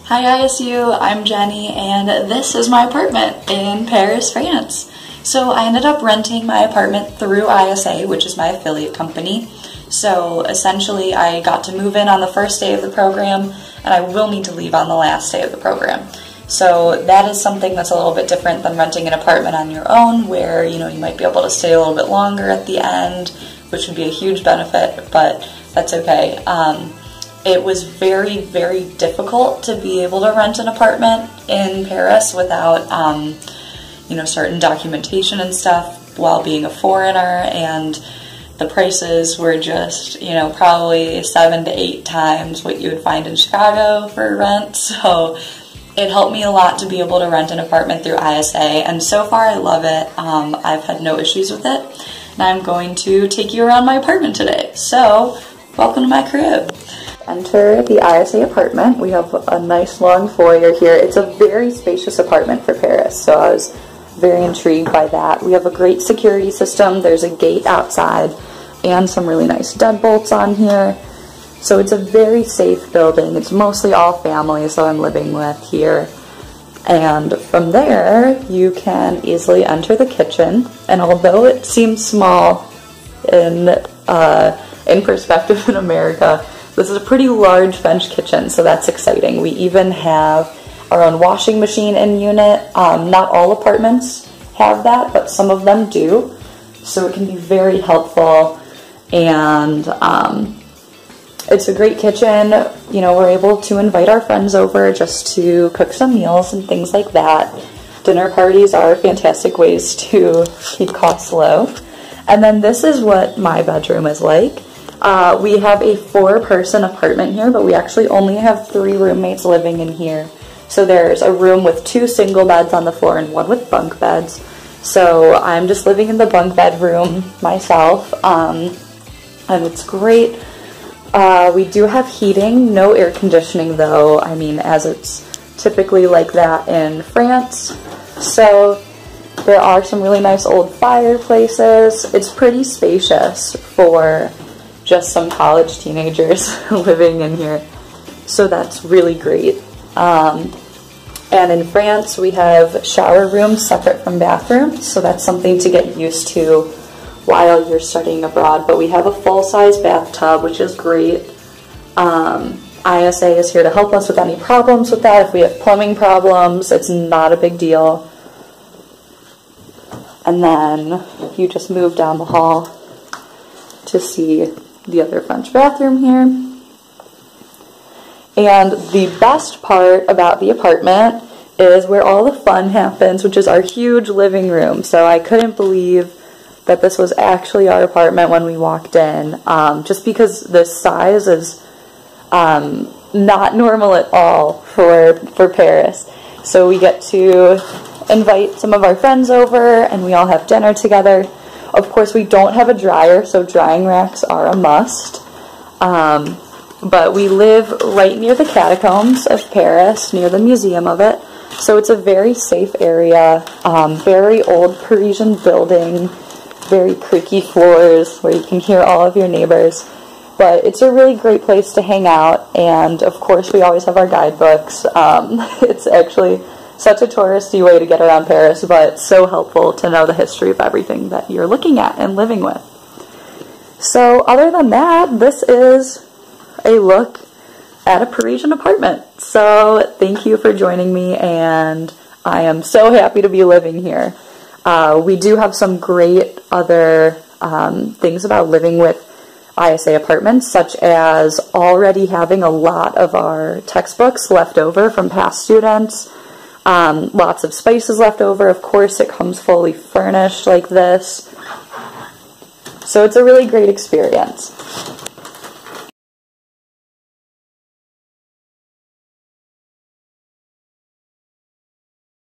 Hi ISU, I'm Jenny, and this is my apartment in Paris, France. So I ended up renting my apartment through ISA, which is my affiliate company. So essentially I got to move in on the first day of the program, and I will need to leave on the last day of the program. So that is something that's a little bit different than renting an apartment on your own, where you might be able to stay a little bit longer at the end, which would be a huge benefit, but that's okay. It was very, very difficult to be able to rent an apartment in Paris without, certain documentation and stuff while being a foreigner, and the prices were just, probably 7 to 8 times what you would find in Chicago for rent, so it helped me a lot to be able to rent an apartment through ISA, and so far I love it. I've had no issues with it, and I'm going to take you around my apartment today. So, welcome to my crib. Enter the ISA apartment. We have a nice long foyer here. It's a very spacious apartment for Paris, so I was very intrigued by that. We have a great security system. There's a gate outside and some really nice deadbolts on here. So it's a very safe building. It's mostly all families that I'm living with here. And from there, you can easily enter the kitchen. And although it seems small in perspective in America, this is a pretty large French kitchen, so that's exciting. We even have our own washing machine in unit. Not all apartments have that, but some of them do. So it can be very helpful, and it's a great kitchen. We're able to invite our friends over just to cook some meals and things like that. Dinner parties are fantastic ways to keep costs low. And then this is what my bedroom is like. We have a 4-person apartment here, but we actually only have 3 roommates living in here. So there's a room with 2 single beds on the floor and 1 with bunk beds. So I'm just living in the bunk bed room myself, and it's great. We do have heating, no air conditioning though, as it's typically like that in France. So there are some really nice old fireplaces. It's pretty spacious for just some college teenagers living in here, so that's really great. And in France we have shower rooms separate from bathrooms, so that's something to get used to while you're studying abroad. But we have a full-size bathtub, which is great. ISA is here to help us with any problems with that. If we have plumbing problems, it's not a big deal. And then you just move down the hall to see the other French bathroom here. And the best part about the apartment is where all the fun happens, which is our huge living room. So I couldn't believe that this was actually our apartment when we walked in, just because the size is not normal at all for Paris. So we get to invite some of our friends over, and we all have dinner together. Of course, we don't have a dryer, so drying racks are a must. But we live right near the catacombs of Paris, near the museum of it. So it's a very safe area, very old Parisian building, very creaky floors where you can hear all of your neighbors. But it's a really great place to hang out, and of course we always have our guidebooks. It's actually such a touristy way to get around Paris, but so helpful to know the history of everything that you're looking at and living with. So other than that, this is a look at a Parisian apartment. So thank you for joining me, and I am so happy to be living here. We do have some great other things about living with ISA apartments, such as already having a lot of our textbooks left over from past students. Lots of spaces left over. Of course, it comes fully furnished like this. So it's a really great experience.